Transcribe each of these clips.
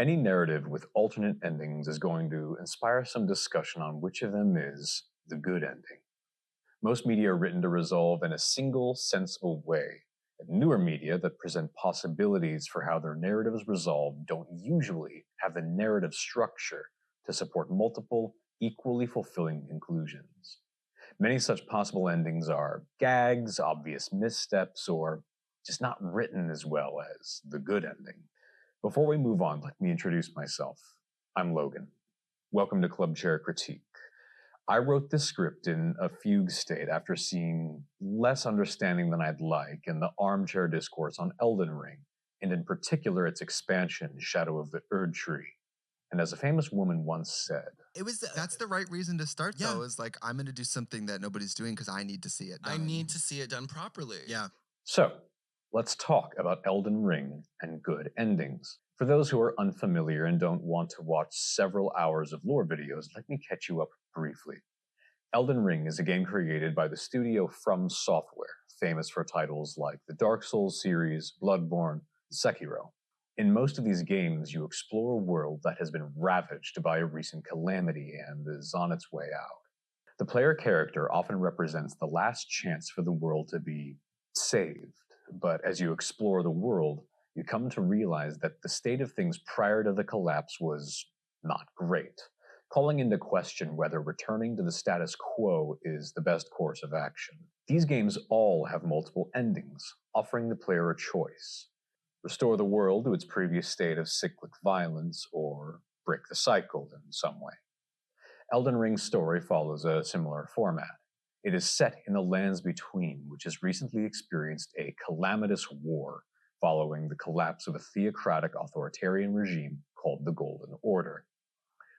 Any narrative with alternate endings is going to inspire some discussion on which of them is the good ending. Most media are written to resolve in a single, sensible way, and newer media that present possibilities for how their narrative is resolved don't usually have the narrative structure to support multiple, equally fulfilling conclusions. Many such possible endings are gags, obvious missteps, or just not written as well as the good ending. Before we move on, let me introduce myself. I'm Logan. Welcome to Club Chair Critique. I wrote this script in a fugue state after seeing less understanding than I'd like in the armchair discourse on Elden Ring, and in particular its expansion, Shadow of the Erdtree. And as a famous woman once said, That's the right reason to start, though, is like, I'm going to do something that nobody's doing because I need to see it done. I need to see it done properly. Yeah. So, let's talk about Elden Ring and good endings. For those who are unfamiliar and don't want to watch several hours of lore videos, let me catch you up briefly. Elden Ring is a game created by the studio From Software, famous for titles like the Dark Souls series, Bloodborne, and Sekiro. In most of these games, you explore a world that has been ravaged by a recent calamity and is on its way out. The player character often represents the last chance for the world to be saved, but as you explore the world, you come to realize that the state of things prior to the collapse was not great, calling into question whether returning to the status quo is the best course of action. These games all have multiple endings, offering the player a choice. Restore the world to its previous state of cyclic violence, or break the cycle in some way. Elden Ring's story follows a similar format. It is set in the Lands Between, which has recently experienced a calamitous war following the collapse of a theocratic authoritarian regime called the Golden Order.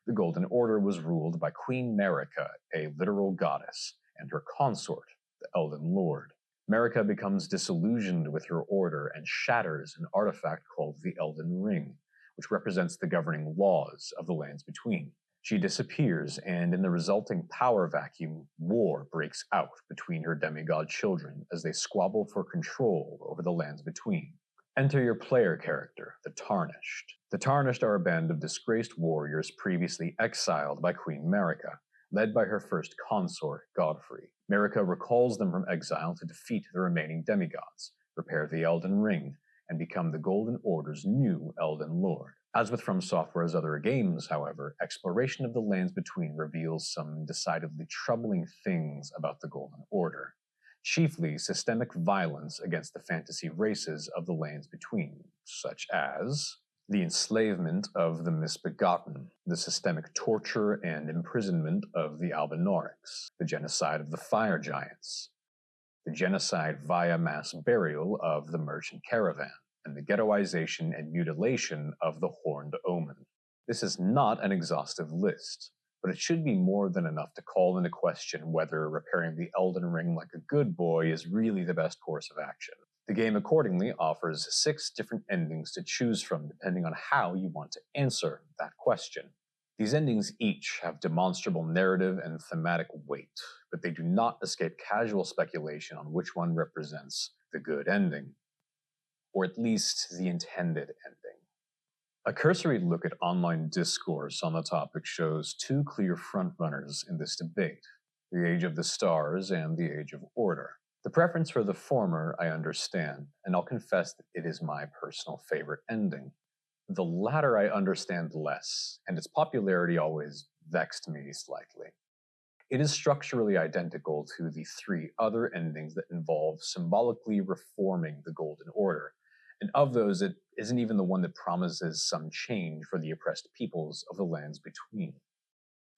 The Golden Order was ruled by Queen Marika, a literal goddess, and her consort, the Elden Lord. Marika becomes disillusioned with her order and shatters an artifact called the Elden Ring, which represents the governing laws of the Lands Between. She disappears, and in the resulting power vacuum, war breaks out between her demigod children as they squabble for control over the Lands Between. Enter your player character, the Tarnished. The Tarnished are a band of disgraced warriors previously exiled by Queen Marika, led by her first consort, Godfrey. Marika recalls them from exile to defeat the remaining demigods, repair the Elden Ring, and become the Golden Order's new Elden Lord. As with From Software's other games, however, exploration of the Lands Between reveals some decidedly troubling things about the Golden Order, chiefly systemic violence against the fantasy races of the Lands Between, such as the enslavement of the misbegotten, the systemic torture and imprisonment of the Albinaurics, the genocide of the Fire Giants, the genocide via mass burial of the merchant caravan, and the ghettoization and mutilation of the Horned Omen. This is not an exhaustive list, but it should be more than enough to call into question whether repairing the Elden Ring like a good boy is really the best course of action. The game accordingly offers 6 different endings to choose from depending on how you want to answer that question. These endings each have demonstrable narrative and thematic weight, but they do not escape casual speculation on which one represents the good ending, or at least the intended ending. A cursory look at online discourse on the topic shows 2 clear frontrunners in this debate, the Age of the Stars and the Age of Order. The preference for the former I understand, and I'll confess that it is my personal favorite ending. The latter I understand less, and its popularity always vexed me slightly. It is structurally identical to the 3 other endings that involve symbolically reforming the Golden Order, and of those it isn't even the one that promises some change for the oppressed peoples of the Lands Between.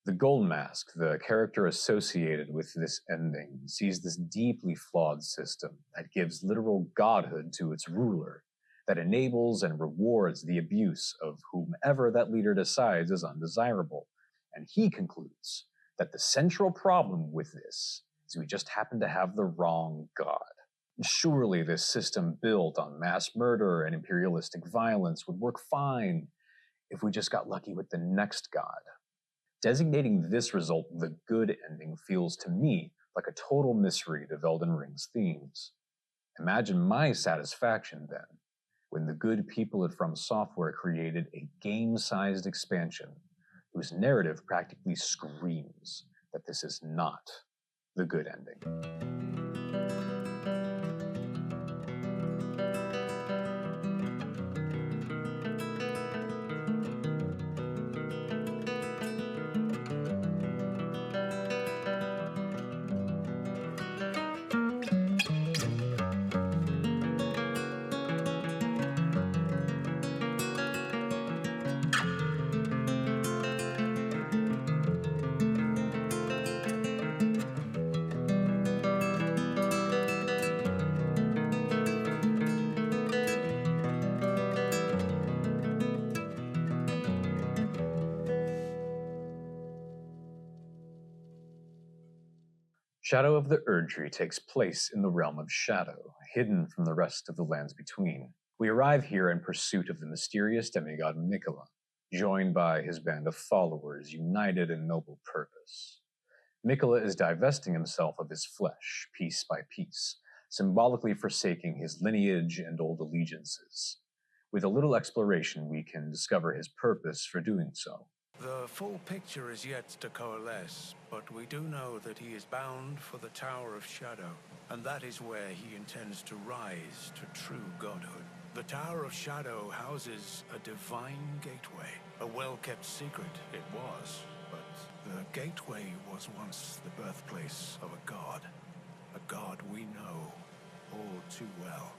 The Gold Mask, the character associated with this ending, sees this deeply flawed system that gives literal godhood to its ruler, that enables and rewards the abuse of whomever that leader decides is undesirable. And he concludes that the central problem with this is we just happen to have the wrong god. Surely this system built on mass murder and imperialistic violence would work fine if we just got lucky with the next god. Designating this result the good ending feels to me like a total misread of Elden Ring's themes. Imagine my satisfaction, then, when the good people at From Software created a game-sized expansion whose narrative practically screams that this is not the good ending. Shadow of the Erdtree takes place in the realm of Shadow, hidden from the rest of the lands between. We arrive here in pursuit of the mysterious demigod Miquella, joined by his band of followers united in noble purpose. Miquella is divesting himself of his flesh, piece by piece, symbolically forsaking his lineage and old allegiances. With a little exploration, we can discover his purpose for doing so. The full picture is yet to coalesce, but we do know that he is bound for the Tower of Shadow, and that is where he intends to rise to true godhood. The Tower of Shadow houses a divine gateway. A well-kept secret it was, but the gateway was once the birthplace of a god we know all too well.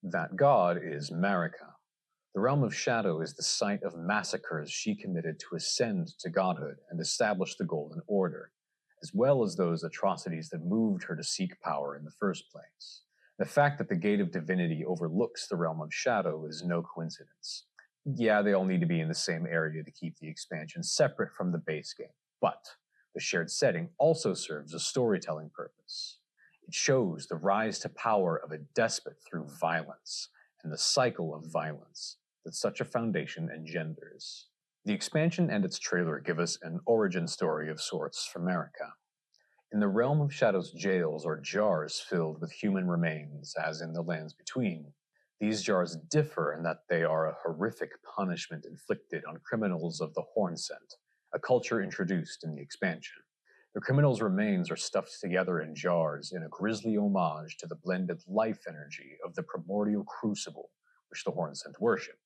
That god is Marika. The realm of Shadow is the site of massacres she committed to ascend to godhood and establish the Golden Order, as well as those atrocities that moved her to seek power in the first place. The fact that the Gate of Divinity overlooks the realm of Shadow is no coincidence. Yeah, they all need to be in the same area to keep the expansion separate from the base game, but the shared setting also serves a storytelling purpose. It shows the rise to power of a despot through violence, and the cycle of violence that such a foundation engenders. The expansion and its trailer give us an origin story of sorts for Marika. In the realm of Shadow's jails are jars filled with human remains, as in the lands between. These jars differ in that they are a horrific punishment inflicted on criminals of the Horn Scent, a culture introduced in the expansion. The criminals' remains are stuffed together in jars in a grisly homage to the blended life energy of the primordial crucible which the Horn Scent worship.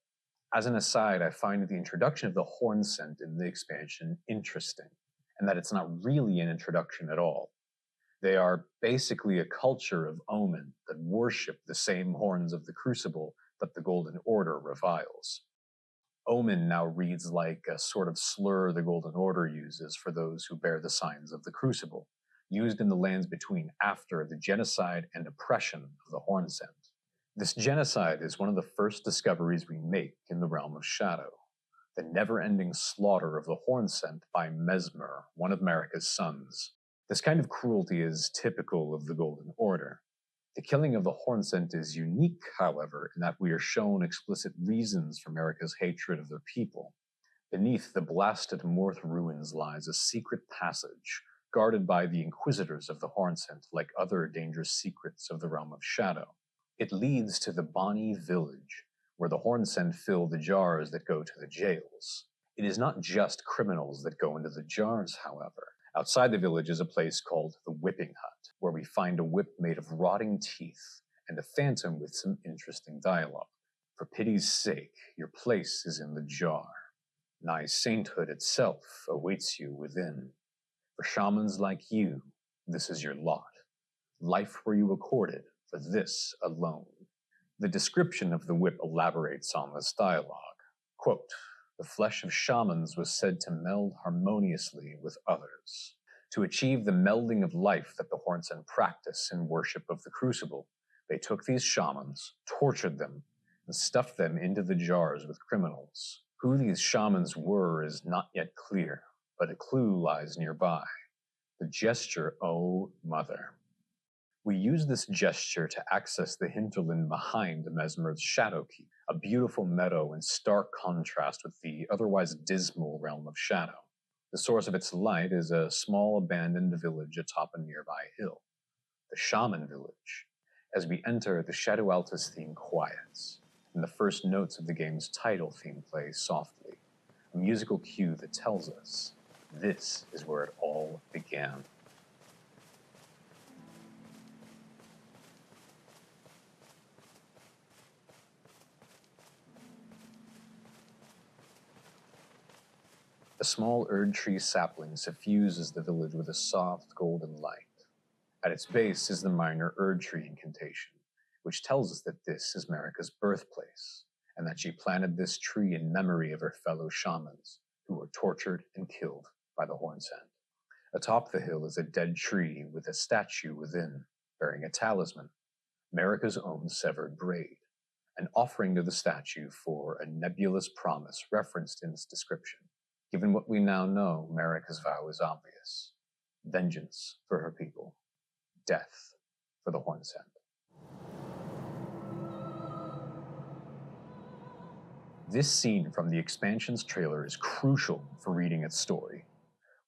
As an aside, I find the introduction of the Horn Scent in the expansion interesting, and that it's not really an introduction at all. They are basically a culture of omen that worship the same horns of the crucible that the Golden Order reviles. Omen now reads like a sort of slur the Golden Order uses for those who bear the signs of the crucible, used in the lands between after the genocide and oppression of the Horn Scent. This genocide is one of the first discoveries we make in the realm of Shadow, the never-ending slaughter of the Horn Scent by Mesmer, one of Marika's sons. This kind of cruelty is typical of the Golden Order. The killing of the Horn Scent is unique, however, in that we are shown explicit reasons for Marika's hatred of their people. Beneath the blasted Morth ruins lies a secret passage, guarded by the Inquisitors of the Horn Scent like other dangerous secrets of the realm of Shadow. It leads to the Bonnie Village, where the Horn Scent fill the jars that go to the jails. It is not just criminals that go into the jars, however. Outside the village is a place called the Whipping Hut, where we find a whip made of rotting teeth and a phantom with some interesting dialogue. For pity's sake, your place is in the jar. Nigh sainthood itself awaits you within. For shamans like you, this is your lot. Life were you accorded for this alone. The description of the whip elaborates on this dialogue. Quote, the flesh of shamans was said to meld harmoniously with others. To achieve the melding of life that the Horn Scent practice in worship of the crucible, they took these shamans, tortured them, and stuffed them into the jars with criminals. Who these shamans were is not yet clear, but a clue lies nearby. The gesture, O Mother. We use this gesture to access the hinterland behind Mesmer's Shadowkeep, a beautiful meadow in stark contrast with the otherwise dismal realm of Shadow. The source of its light is a small abandoned village atop a nearby hill, the Shaman Village. As we enter, the Shadow Altus theme quiets, and the first notes of the game's title theme play softly, a musical cue that tells us this is where it all began. A small Erdtree sapling suffuses the village with a soft golden light. At its base is the minor Erdtree incantation, which tells us that this is Marika's birthplace, and that she planted this tree in memory of her fellow shamans, who were tortured and killed by the Hornsand. Atop the hill is a dead tree with a statue within, bearing a talisman, Marika's own severed braid, an offering to the statue for a nebulous promise referenced in its description. Given what we now know, Marika's vow is obvious. Vengeance for her people. Death for the Hornsand. This scene from the expansion's trailer is crucial for reading its story.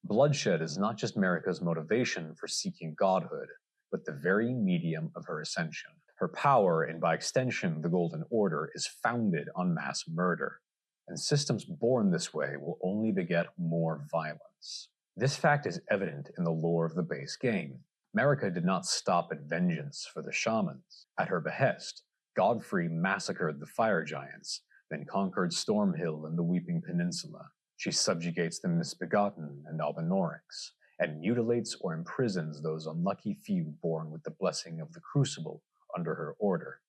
Bloodshed is not just Marika's motivation for seeking godhood, but the very medium of her ascension. Her power, and by extension the Golden Order, is founded on mass murder, and systems born this way will only beget more violence. This fact is evident in the lore of the base game. Marika did not stop at vengeance for the shamans. At her behest, Godfrey massacred the fire giants, then conquered Stormhill and the Weeping Peninsula. She subjugates the misbegotten and Albanoryx, and mutilates or imprisons those unlucky few born with the blessing of the Crucible under her order.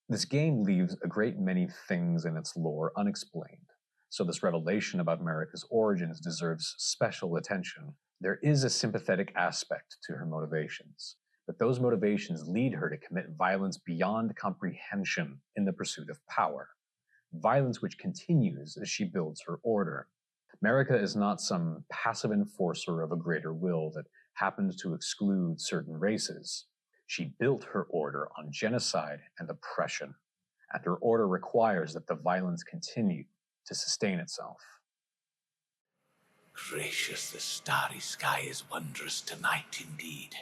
This game leaves a great many things in its lore unexplained, so this revelation about Marika's origins deserves special attention. There is a sympathetic aspect to her motivations, but those motivations lead her to commit violence beyond comprehension in the pursuit of power, violence which continues as she builds her order. Marika is not some passive enforcer of a greater will that happened to exclude certain races. She built her order on genocide and oppression, and her order requires that the violence continue to sustain itself. Gracious, the starry sky is wondrous tonight indeed.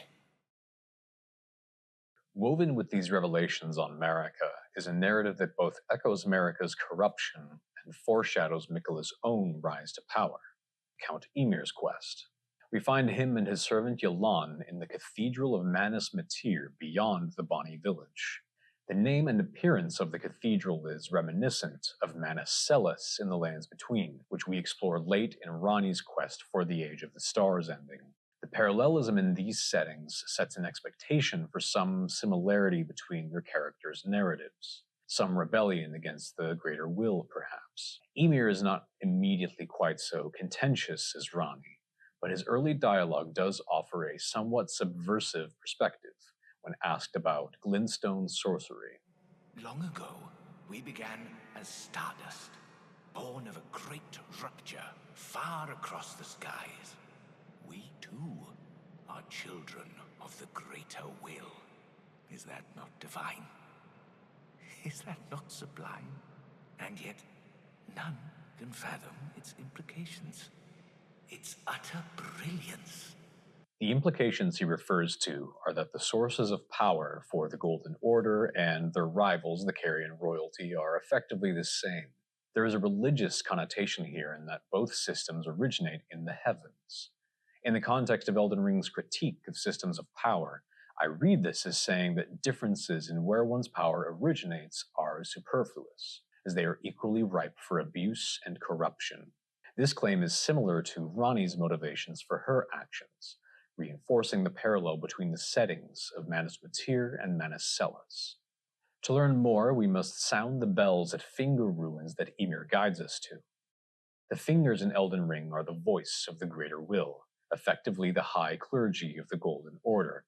Woven with these revelations on Marika is a narrative that both echoes Marika's corruption and foreshadows Miquella's own rise to power, Count Ymir's quest. We find him and his servant Yolan in the Cathedral of Manus Metir beyond the Bonnie village. The name and appearance of the cathedral is reminiscent of Manus Celis in the Lands Between, which we explore late in raDahN's quest for the Age of the Stars ending. The parallelism in these settings sets an expectation for some similarity between their characters' narratives, some rebellion against the greater will, perhaps. Ymir is not immediately quite so contentious as raDahN, but his early dialogue does offer a somewhat subversive perspective when asked about glintstone sorcery. Long ago, we began as stardust, born of a great rupture far across the skies. We, too, are children of the greater will. Is that not divine? Is that not sublime? And yet, none can fathom its implications. Its utter brilliance. The implications he refers to are that the sources of power for the Golden Order and their rivals, the Carian royalty, are effectively the same. There is a religious connotation here in that both systems originate in the heavens. In the context of Elden Ring's critique of systems of power, I read this as saying that differences in where one's power originates are superfluous, as they are equally ripe for abuse and corruption. This claim is similar to raDahN's motivations for her actions, reinforcing the parallel between the settings of Manus Metir and Manus Celis. To learn more, we must sound the bells at finger ruins that Ymir guides us to. The fingers in Elden Ring are the voice of the greater will, effectively the high clergy of the Golden Order,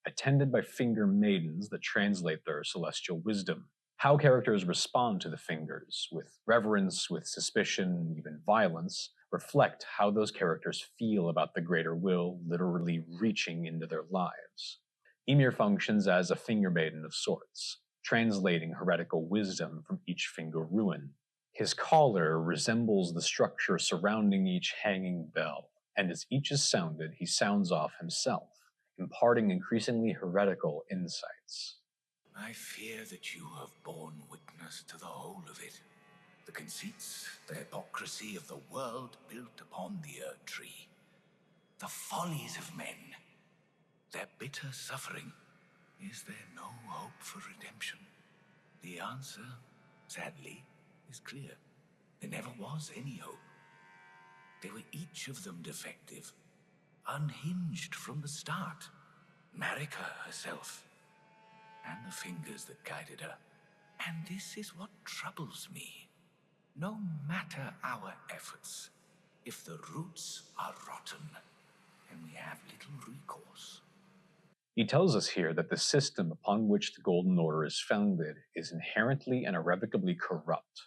attended by finger maidens that translate their celestial wisdom. How characters respond to the fingers, with reverence, with suspicion, even violence, reflect how those characters feel about the greater will literally reaching into their lives. Ymir functions as a finger maiden of sorts, translating heretical wisdom from each finger ruin. His collar resembles the structure surrounding each hanging bell, and as each is sounded, he sounds off himself, imparting increasingly heretical insights. I fear that you have borne witness to the whole of it. The conceits, the hypocrisy of the world built upon the Erdtree. The follies of men, their bitter suffering. Is there no hope for redemption? The answer, sadly, is clear. There never was any hope. They were each of them defective, unhinged from the start. Marika herself, and the fingers that guided her. And this is what troubles me. No matter our efforts, if the roots are rotten, then we have little recourse. He tells us here that the system upon which the Golden Order is founded is inherently and irrevocably corrupt,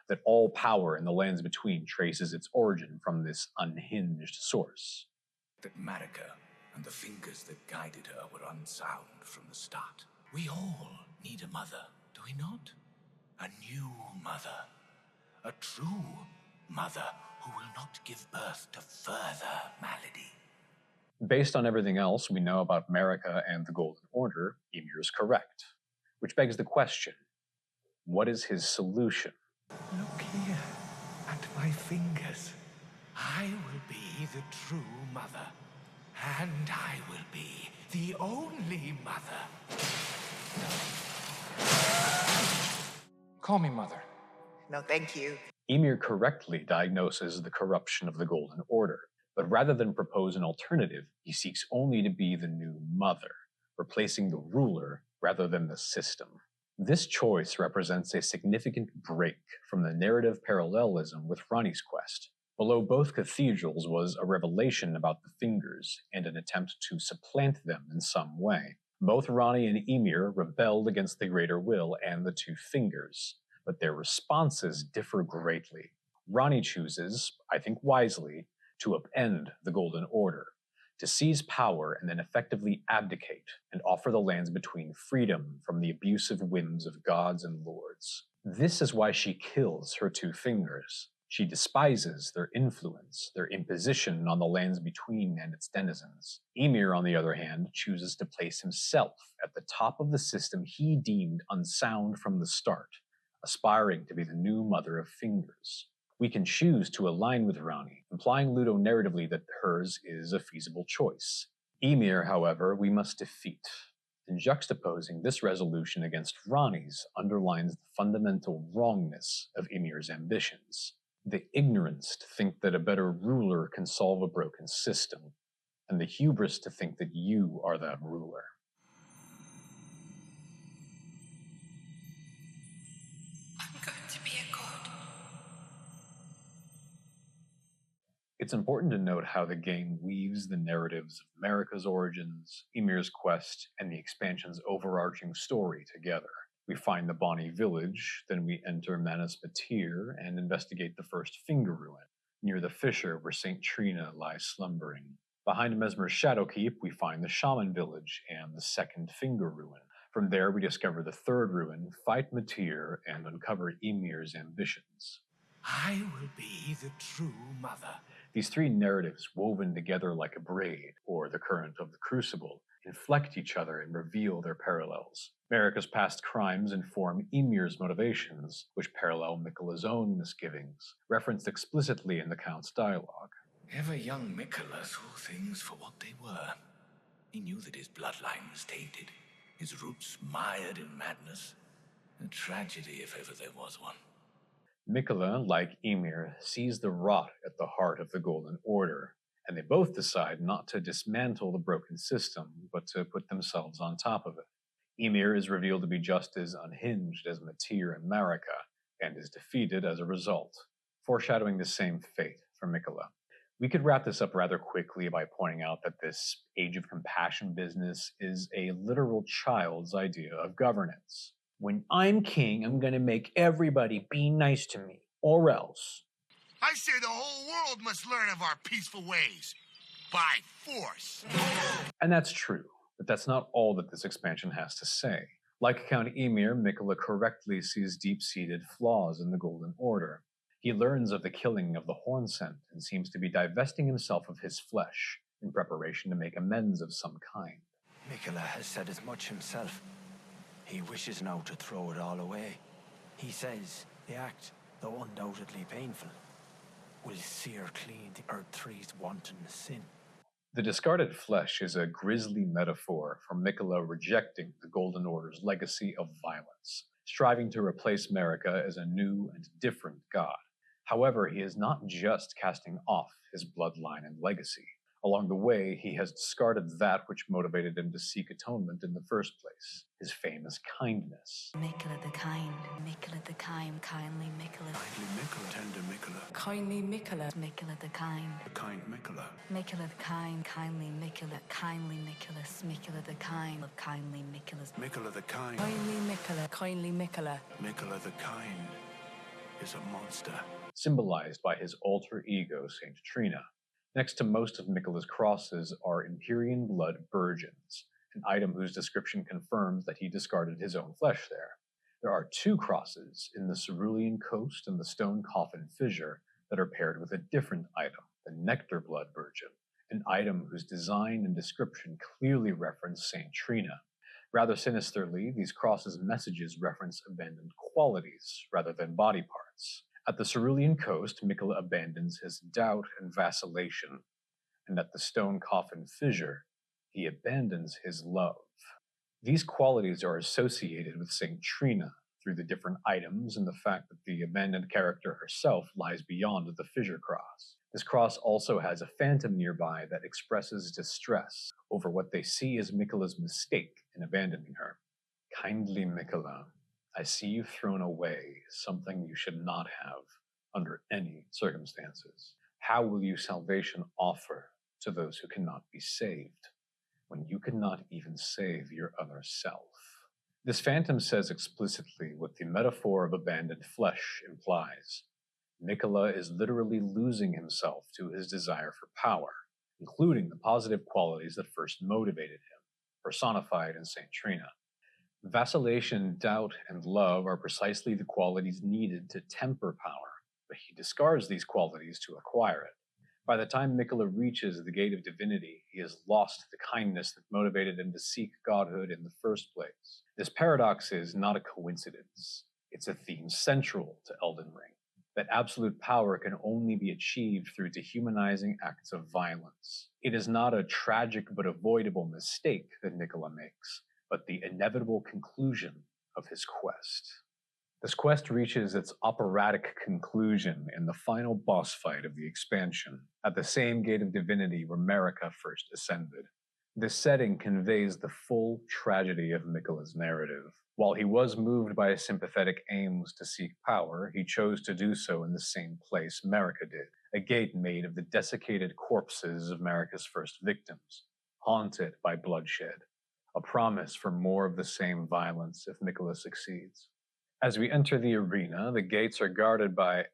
that all power in the lands between traces its origin from this unhinged source. That Marika and the fingers that guided her were unsound from the start. We all need a mother, do we not? A new mother. A true mother who will not give birth to further malady. Based on everything else we know about Marika and the Golden Order, Ymir is correct. Which begs the question, what is his solution? Look here, at my fingers. I will be the true mother. And I will be the only mother. Call me Mother. No, thank you. Ymir correctly diagnoses the corruption of the Golden Order, but rather than propose an alternative, he seeks only to be the new mother, replacing the ruler rather than the system. This choice represents a significant break from the narrative parallelism with Ranni's quest. Below both cathedrals was a revelation about the fingers and an attempt to supplant them in some way. Both Ranni and Ymir rebelled against the greater will and the two fingers, but their responses differ greatly. Ranni chooses, I think wisely, to upend the Golden Order, to seize power and then effectively abdicate and offer the lands between freedom from the abusive whims of gods and lords. This is why she kills her two fingers. She despises their influence, their imposition on the lands between and its denizens. Ymir, on the other hand, chooses to place himself at the top of the system he deemed unsound from the start, aspiring to be the new mother of fingers. We can choose to align with Ranni, implying ludonarratively that hers is a feasible choice. Ymir, however, we must defeat, and juxtaposing this resolution against Ranni's underlines the fundamental wrongness of Ymir's ambitions. The ignorance to think that a better ruler can solve a broken system, and the hubris to think that you are that ruler. I'm going to be a god. It's important to note how the game weaves the narratives of Marika's origins, Ymir's quest, and the expansion's overarching story together. We find the Bonnie village, then we enter Manus Matir and investigate the first finger ruin, near the fissure where St. Trina lies slumbering. Behind Mesmer's Shadowkeep, we find the Shaman village and the second finger ruin. From there, we discover the third ruin, fight Matir, and uncover Ymir's ambitions. I will be the true mother. These three narratives, woven together like a braid, or the current of the crucible, inflect each other and reveal their parallels. Marika's past crimes inform Ymir's motivations, which parallel Miquella's own misgivings, referenced explicitly in the Count's dialogue. Ever young Miquella saw things for what they were. He knew that his bloodline was tainted, his roots mired in madness. A tragedy if ever there was one. Miquella, like Ymir, sees the rot at the heart of the Golden Order, and they both decide not to dismantle the broken system, but to put themselves on top of it. Ymir is revealed to be just as unhinged as Matir and Marika, and is defeated as a result, foreshadowing the same fate for Miquella. We could wrap this up rather quickly by pointing out that this Age of Compassion business is a literal child's idea of governance. When I'm king, I'm gonna make everybody be nice to me, or else. I say the whole world must learn of our peaceful ways. By force. And that's true, but that's not all that this expansion has to say. Like Count Ymir, Miquella correctly sees deep-seated flaws in the Golden Order. He learns of the killing of the Hornsent and seems to be divesting himself of his flesh in preparation to make amends of some kind. Miquella has said as much himself. He wishes now to throw it all away. He says the act, though undoubtedly painful, will sear clean the Erdtree's wanton sin. The discarded flesh is a grisly metaphor for Miquella rejecting the Golden Order's legacy of violence, striving to replace Marika as a new and different god. However, he is not just casting off his bloodline and legacy. Along the way, he has discarded that which motivated him to seek atonement in the first place, his famous kindness. Miquella the kind, Miquella the kind, kindly Miquella. Kindly Miquella, tender Miquella. Kindly Miquella, Miquella the kind. The kind Miquella. Miquella the kind, kindly Miquella, kindly Miquella, Miquella the kind, of kindly Miquella's. Miquella the kind. Kindly Miquella, kindly Miquella. Miquella the kind is a monster. Symbolized by his alter ego, Saint Trina. Next to most of Miquella's crosses are Empyrean blood virgins, an item whose description confirms that he discarded his own flesh there. There are 2 crosses in the Cerulean Coast and the Stone Coffin Fissure that are paired with a different item, the Nectar Blood Virgin, an item whose design and description clearly reference Saint Trina. Rather sinisterly, these crosses' messages reference abandoned qualities rather than body parts. At the Cerulean Coast, Miquella abandons his doubt and vacillation, and at the Stone Coffin Fissure, he abandons his love. These qualities are associated with Saint Trina through the different items and the fact that the abandoned character herself lies beyond the Fissure Cross. This cross also has a phantom nearby that expresses distress over what they see as Miquella's mistake in abandoning her. Kindly Miquella, I see you've thrown away something you should not have under any circumstances. How will you salvation offer to those who cannot be saved, when you cannot even save your other self? This phantom says explicitly what the metaphor of abandoned flesh implies. Miquella is literally losing himself to his desire for power, including the positive qualities that first motivated him, personified in Saint Trina. Vacillation, doubt, and love are precisely the qualities needed to temper power, but he discards these qualities to acquire it. By the time Miquella reaches the gate of divinity, he has lost the kindness that motivated him to seek godhood in the first place. This paradox is not a coincidence. It's a theme central to Elden Ring, that absolute power can only be achieved through dehumanizing acts of violence. It is not a tragic but avoidable mistake that Miquella makes, but the inevitable conclusion of his quest. This quest reaches its operatic conclusion in the final boss fight of the expansion, at the same gate of divinity where Marika first ascended. This setting conveys the full tragedy of Miquella's narrative. While he was moved by his sympathetic aims to seek power, he chose to do so in the same place Marika did, a gate made of the desiccated corpses of Marika's first victims, haunted by bloodshed. A promise for more of the same violence if Miquella succeeds. As we enter the arena, the gates are guarded by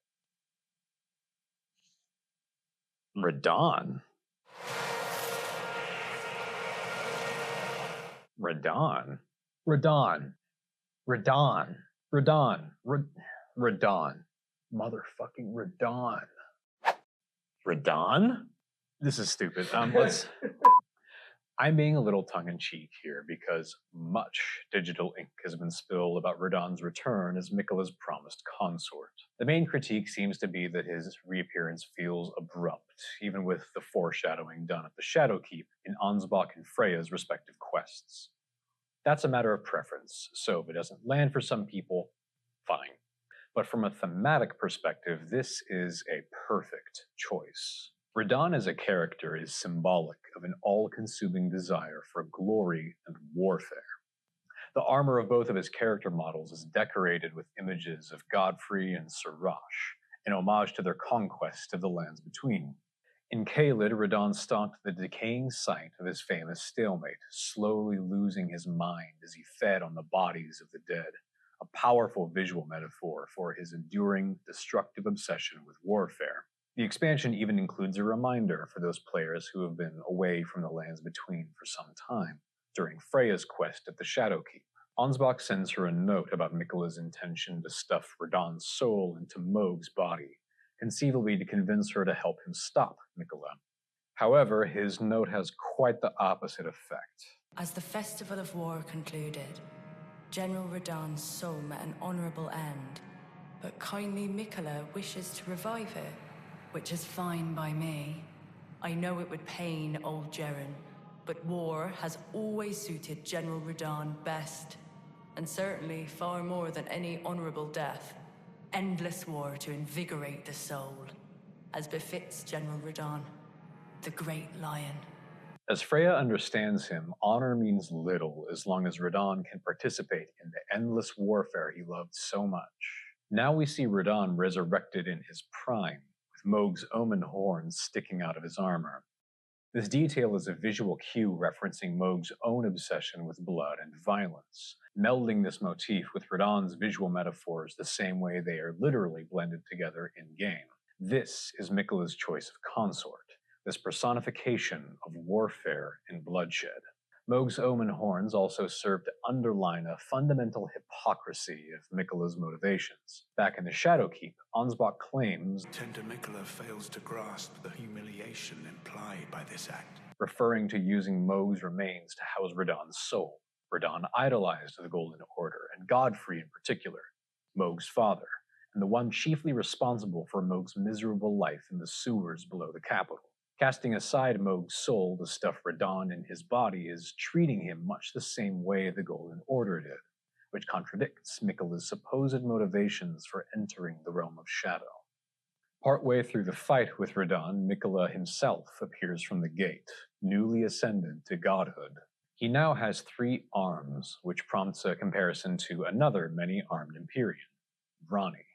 raDahN. raDahN. raDahN. raDahN. raDahN. raDahN. Motherfucking raDahN. raDahN? This is stupid. I'm being a little tongue-in-cheek here because much digital ink has been spilled about raDahN's return as Miquella's promised consort. The main critique seems to be that his reappearance feels abrupt, even with the foreshadowing done at the Shadowkeep in Ansbach and Freya's respective quests. That's a matter of preference, so if it doesn't land for some people, fine. But from a thematic perspective, this is a perfect choice. raDahN as a character is symbolic of an all-consuming desire for glory and warfare. The armor of both of his character models is decorated with images of Godfrey and Sirach, an homage to their conquest of the lands between. In Caelid, raDahN stalked the decaying site of his famous stalemate, slowly losing his mind as he fed on the bodies of the dead, a powerful visual metaphor for his enduring, destructive obsession with warfare. The expansion even includes a reminder for those players who have been away from the lands between for some time, during Freya's quest at the Shadowkeep. Ansbach sends her a note about Miquella's intention to stuff raDahN's soul into Mohg's body, conceivably to convince her to help him stop Miquella. However, his note has quite the opposite effect. As the festival of war concluded, General raDahN's soul met an honorable end, but kindly Miquella wishes to revive it, which is fine by me. I know it would pain old Jeren, but war has always suited General raDahN best, and certainly far more than any honorable death. Endless war to invigorate the soul, as befits General raDahN, the great lion. As Freya understands him, honor means little as long as raDahN can participate in the endless warfare he loved so much. Now we see raDahN resurrected in his prime, with Mohg's omen horns sticking out of his armor. This detail is a visual cue referencing Mohg's own obsession with blood and violence, melding this motif with raDahN's visual metaphors the same way they are literally blended together in-game. This is Miquella's choice of consort, this personification of warfare and bloodshed. Mohg's omen horns also serve to underline a fundamental hypocrisy of Miquella's motivations. Back in the Shadowkeep, Ansbach claims, Tender Miquella fails to grasp the humiliation implied by this act. referring to using Mohg's remains to house raDahN's soul. raDahN idolized the Golden Order, and Godfrey in particular, Mohg's father, and the one chiefly responsible for Mohg's miserable life in the sewers below the capital. Casting aside Mohg's soul to stuff raDahN in his body is treating him much the same way the Golden Order did, which contradicts Miquella's supposed motivations for entering the realm of shadow. Partway through the fight with raDahN, Miquella himself appears from the gate, newly ascended to godhood. He now has 3 arms, which prompts a comparison to another many-armed Empyrean, Ranni.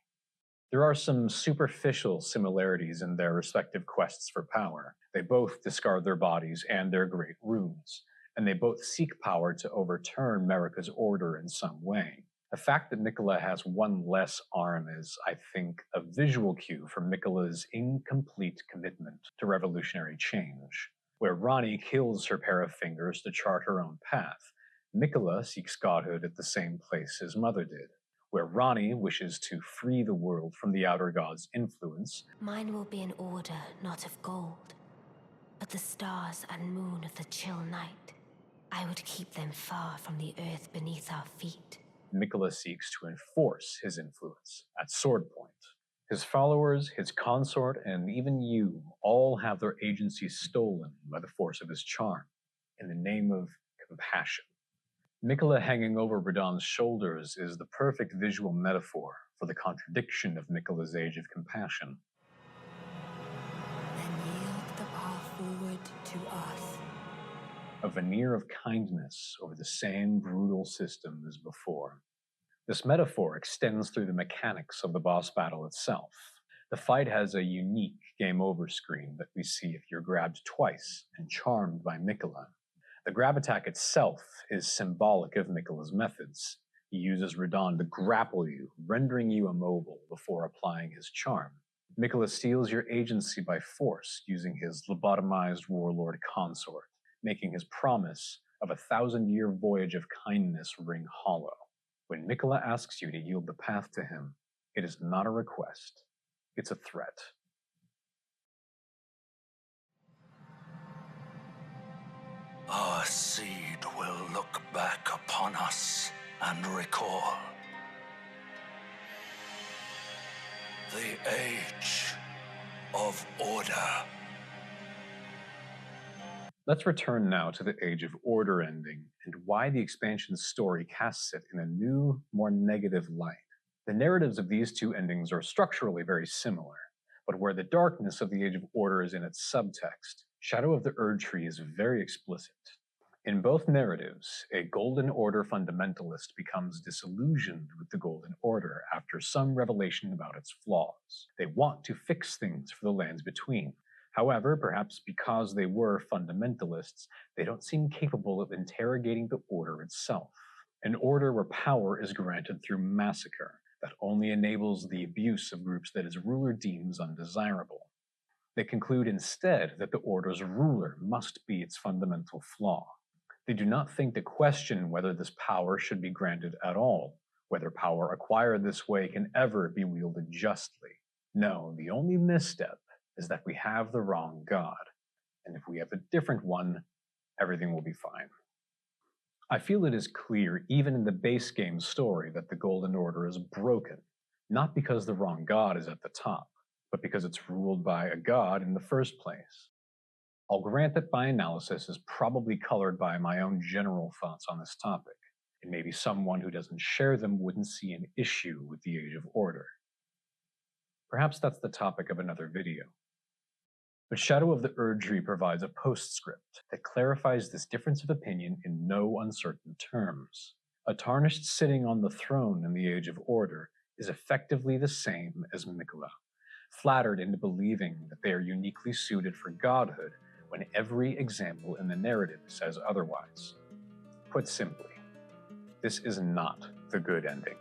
There are some superficial similarities in their respective quests for power. They both discard their bodies and their great runes, and they both seek power to overturn Marika's order in some way. The fact that Miquella has 1 less arm is, I think, a visual cue for Miquella's incomplete commitment to revolutionary change. Where Ranni kills her pair of fingers to chart her own path, Miquella seeks godhood at the same place his mother did. Where Ranni wishes to free the world from the outer god's influence, mine will be an order not of gold, but the stars and moon of the chill night. I would keep them far from the earth beneath our feet. Miquella seeks to enforce his influence at sword point. His followers, his consort, and even you all have their agency stolen by the force of his charm, in the name of compassion. Miquella hanging over raDahN's shoulders is the perfect visual metaphor for the contradiction of Miquella's age of compassion. Then yield the path forward to us. A veneer of kindness over the same brutal system as before. This metaphor extends through the mechanics of the boss battle itself. The fight has a unique game over screen that we see if you're grabbed twice and charmed by Miquella. The grab attack itself is symbolic of Miquella's methods. He uses raDahN to grapple you, rendering you immobile before applying his charm. Miquella steals your agency by force using his lobotomized warlord consort, making his promise of a 1,000-year voyage of kindness ring hollow. When Miquella asks you to yield the path to him, it is not a request, it's a threat. Our seed will look back upon us and recall the age of order. Let's return now to the Age of Order ending, and why the expansion's story casts it in a new, more negative light. The narratives of these 2 endings are structurally very similar, but where the darkness of the Age of Order is in its subtext, Shadow of the Erdtree is very explicit. In both narratives, a Golden Order fundamentalist becomes disillusioned with the Golden Order after some revelation about its flaws. They want to fix things for the lands between. However, perhaps because they were fundamentalists, they don't seem capable of interrogating the order itself. An order where power is granted through massacre, that only enables the abuse of groups that its ruler deems undesirable. They conclude instead that the order's ruler must be its fundamental flaw. They do not think to question whether this power should be granted at all, whether power acquired this way can ever be wielded justly. No, the only misstep is that we have the wrong god, and if we have a different one, everything will be fine. I feel it is clear even in the base game story that the Golden Order is broken, not because the wrong god is at the top, but because it's ruled by a god in the first place. I'll grant that my analysis is probably colored by my own general thoughts on this topic, and maybe someone who doesn't share them wouldn't see an issue with the Age of Order. Perhaps that's the topic of another video. But Shadow of the Erdtree provides a postscript that clarifies this difference of opinion in no uncertain terms. A Tarnished sitting on the throne in the Age of Order is effectively the same as Miquella, flattered into believing that they are uniquely suited for godhood when every example in the narrative says otherwise. Put simply, this is not the good ending.